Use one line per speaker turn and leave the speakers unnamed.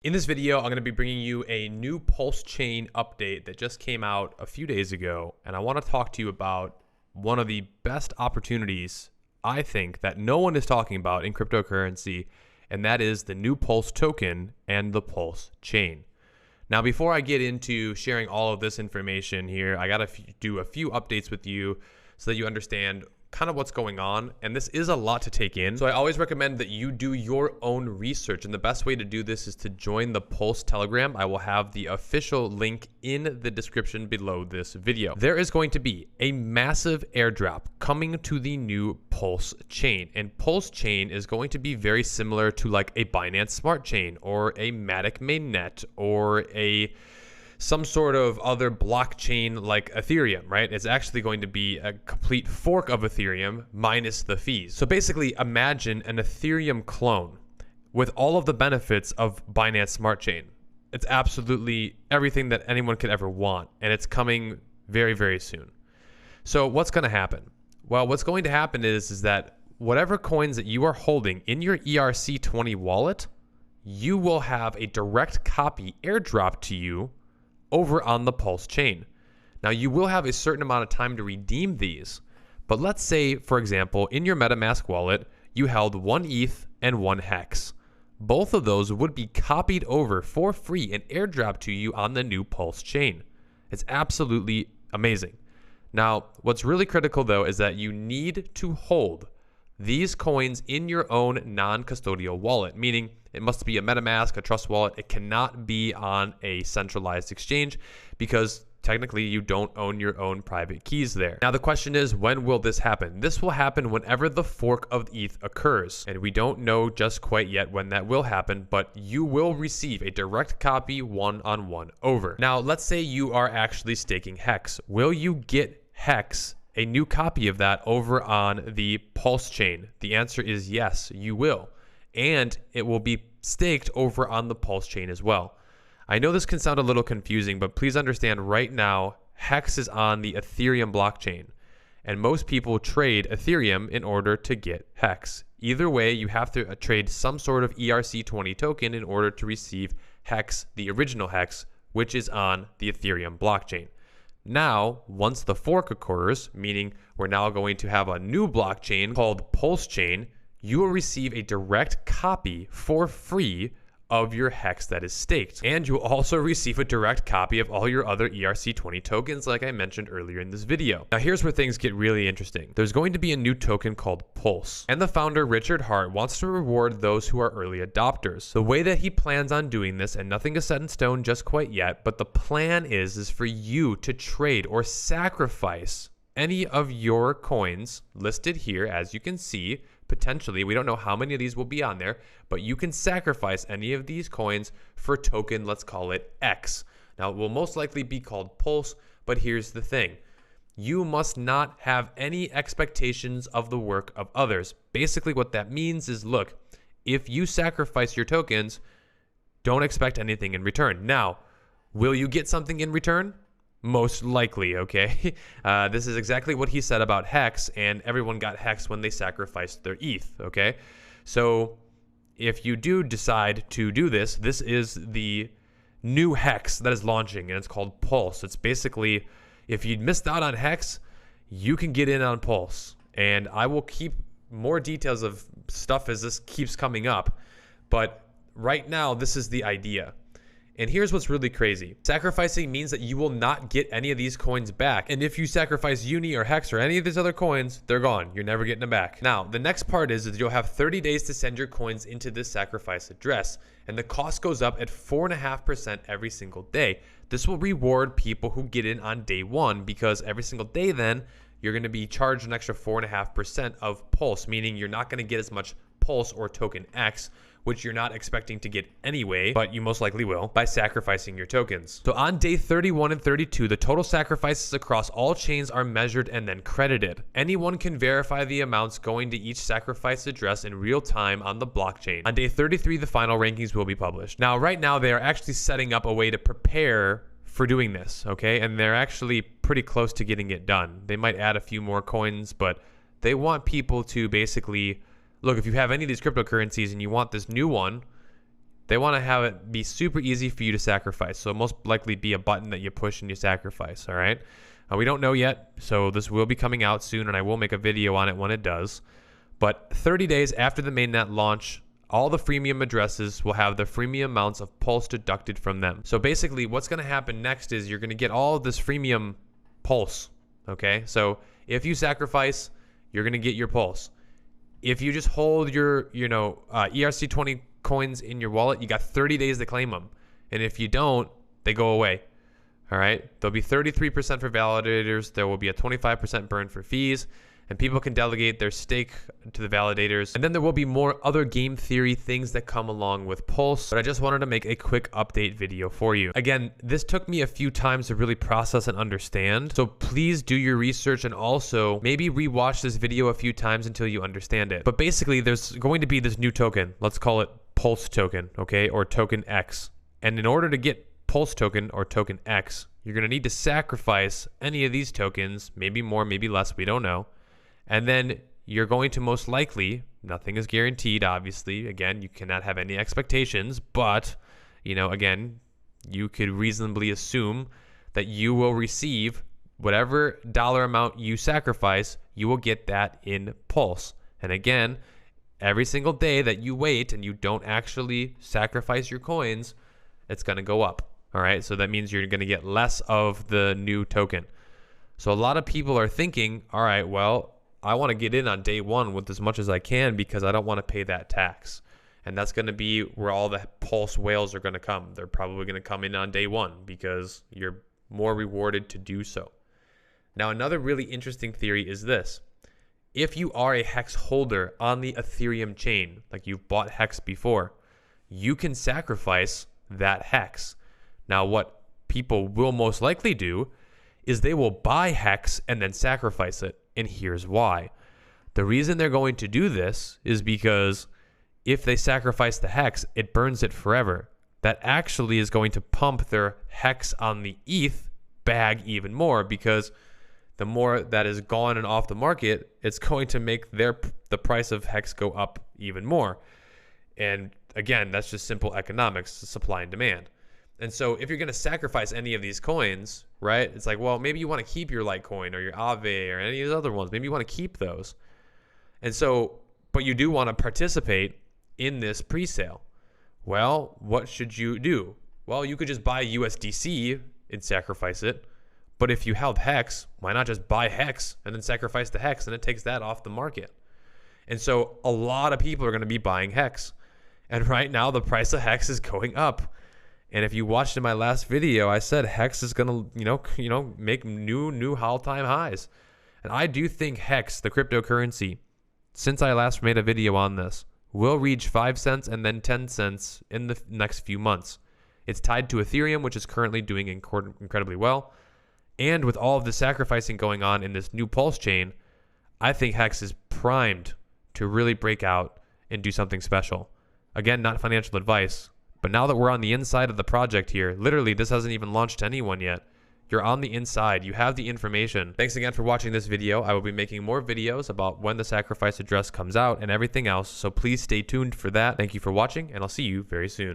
In this video, I'm going to be bringing you a new Pulse chain update that just came out a few days ago, and I want to talk to you about one of the best opportunities I think that no one is talking about in cryptocurrency, and that is the new Pulse token and the Pulse chain. Now, before I get into sharing all of this information here, I got to do a few updates with you so that you understand kind of what's going on, and this is a lot to take in. So I always recommend that you do your own research, and the best way to do this is to join the Pulse Telegram. I will have the official link in the description below this video. There is going to be a massive airdrop coming to the new Pulse chain, and Pulse chain is going to be very similar to like a Binance Smart Chain or a Matic Mainnet or some sort of other blockchain like Ethereum, right? It's actually going to be a complete fork of Ethereum minus the fees. So basically imagine an Ethereum clone with all of the benefits of Binance Smart Chain. It's absolutely everything that anyone could ever want, and it's coming very, very soon. So what's going to happen? Well, what's going to happen is that whatever coins that you are holding in your ERC20 wallet, you will have a direct copy airdrop to you over on the Pulse chain. Now, you will have a certain amount of time to redeem these, but let's say, for example, in your MetaMask wallet, you held 1 ETH and 1 Hex. Both of those would be copied over for free and airdropped to you on the new Pulse chain. It's absolutely amazing. Now, what's really critical though is that you need to hold these coins in your own non-custodial wallet, meaning it must be a MetaMask, a Trust wallet. It cannot be on a centralized exchange because technically you don't own your own private keys there. Now the question is, when will this happen? This will happen whenever the fork of ETH occurs, and we don't know just quite yet when that will happen, but you will receive a direct copy one-on-one over. Now let's say you are actually staking Hex. Will you get Hex, a new copy of that, over on the Pulse chain? The answer is yes, you will. And it will be staked over on the Pulse chain as well. I know this can sound a little confusing, but please understand right now, Hex is on the Ethereum blockchain, and most people trade Ethereum in order to get Hex. Either way, you have to trade some sort of ERC20 token in order to receive Hex, the original Hex, which is on the Ethereum blockchain. Now, once the fork occurs, meaning we're now going to have a new blockchain called Pulse chain, you will receive a direct copy for free of your Hex that is staked. And you'll also receive a direct copy of all your other ERC20 tokens like I mentioned earlier in this video. Now here's where things get really interesting. There's going to be a new token called Pulse, and the founder Richard Hart wants to reward those who are early adopters. The way that he plans on doing this, and nothing is set in stone just quite yet, but the plan is for you to trade or sacrifice any of your coins listed here, as you can see. Potentially, we don't know how many of these will be on there, but you can sacrifice any of these coins for token, let's call it X. Now, it will most likely be called Pulse, but here's the thing. You must not have any expectations of the work of others. Basically, what that means is, look, if you sacrifice your tokens, don't expect anything in return. Now, will you get something in return? Most likely, okay? This is exactly what he said about Hex, and everyone got Hex when they sacrificed their ETH, okay? So if you do decide to do this, this is the new Hex that is launching, and it's called Pulse. It's basically, if you missed out on Hex, you can get in on Pulse. And I will keep more details of stuff as this keeps coming up, but right now, this is the idea. And here's what's really crazy. Sacrificing means that you will not get any of these coins back. And if you sacrifice Uni or Hex or any of these other coins, they're gone. You're never getting them back. Now, the next part is that you'll have 30 days to send your coins into this sacrifice address. And the cost goes up at 4.5% every single day. This will reward people who get in on day one, because every single day then, you're going to be charged an extra 4.5% of Pulse, meaning you're not going to get as much Pulse or token X, which you're not expecting to get anyway, but you most likely will, by sacrificing your tokens. So on day 31 and 32, the total sacrifices across all chains are measured and then credited. Anyone can verify the amounts going to each sacrifice address in real time on the blockchain. On day 33, the final rankings will be published. Now, right now, they are actually setting up a way to prepare for doing this, okay? And they're actually pretty close to getting it done. They might add a few more coins, but they want people to basically, look, if you have any of these cryptocurrencies and you want this new one, They want to have it be super easy for you to sacrifice. So most likely be a button that you push and you sacrifice, all right? We don't know yet, so this will be coming out soon, and I will make a video on it when it does. But 30 days after the mainnet launch, all the freemium addresses will have the freemium amounts of Pulse deducted from them. So basically what's going to happen next is you're going to get all of this freemium Pulse, okay? So if you sacrifice, you're going to get your Pulse. If you just hold your, ERC20 coins in your wallet, you got 30 days to claim them. And if you don't, they go away. All right. There'll be 33% for validators. There will be a 25% burn for fees, and people can delegate their stake to the validators. And then there will be more other game theory things that come along with Pulse. But I just wanted to make a quick update video for you. Again, this took me a few times to really process and understand. So please do your research and also maybe rewatch this video a few times until you understand it. But basically, there's going to be this new token. Let's call it Pulse token, okay, or token X. And in order to get Pulse token or token X, you're going to need to sacrifice any of these tokens, maybe more, maybe less, we don't know. And then you're going to most likely, nothing is guaranteed, obviously. Again, you cannot have any expectations, but, again, you could reasonably assume that you will receive whatever dollar amount you sacrifice, you will get that in Pulse. And again, every single day that you wait and you don't actually sacrifice your coins, it's going to go up. All right. So that means you're going to get less of the new token. So a lot of people are thinking, all right, well, I want to get in on day one with as much as I can because I don't want to pay that tax. And that's going to be where all the Pulse whales are going to come. They're probably going to come in on day one because you're more rewarded to do so. Now, another really interesting theory is this. If you are a Hex holder on the Ethereum chain, like you've bought Hex before, you can sacrifice that Hex. Now, what people will most likely do is they will buy Hex and then sacrifice it. And here's why. The reason they're going to do this is because if they sacrifice the Hex, it burns it forever. That actually is going to pump their Hex on the ETH bag even more because the more that is gone and off the market, it's going to make the price of Hex go up even more. And again, that's just simple economics, supply and demand. And so if you're going to sacrifice any of these coins, right, it's like, well, maybe you want to keep your Litecoin or your Aave or any of the other ones. Maybe you want to keep those. And so, but you do want to participate in this pre-sale. Well, what should you do? Well, you could just buy USDC and sacrifice it. But if you held Hex, why not just buy Hex and then sacrifice the Hex, and it takes that off the market? And so a lot of people are going to be buying Hex. And right now the price of Hex is going up. And if you watched in my last video, I said Hex is going to, make new all-time highs. And I do think Hex, the cryptocurrency, since I last made a video on this, will reach 5 cents and then 10 cents in the next few months. It's tied to Ethereum, which is currently doing incredibly well. And with all of the sacrificing going on in this new Pulse chain, I think Hex is primed to really break out and do something special. Again, not financial advice, but now that we're on the inside of the project here, literally this hasn't even launched to anyone yet. You're on the inside. You have the information. Thanks again for watching this video. I will be making more videos about when the sacrifice address comes out and everything else, so please stay tuned for that. Thank you for watching, and I'll see you very soon.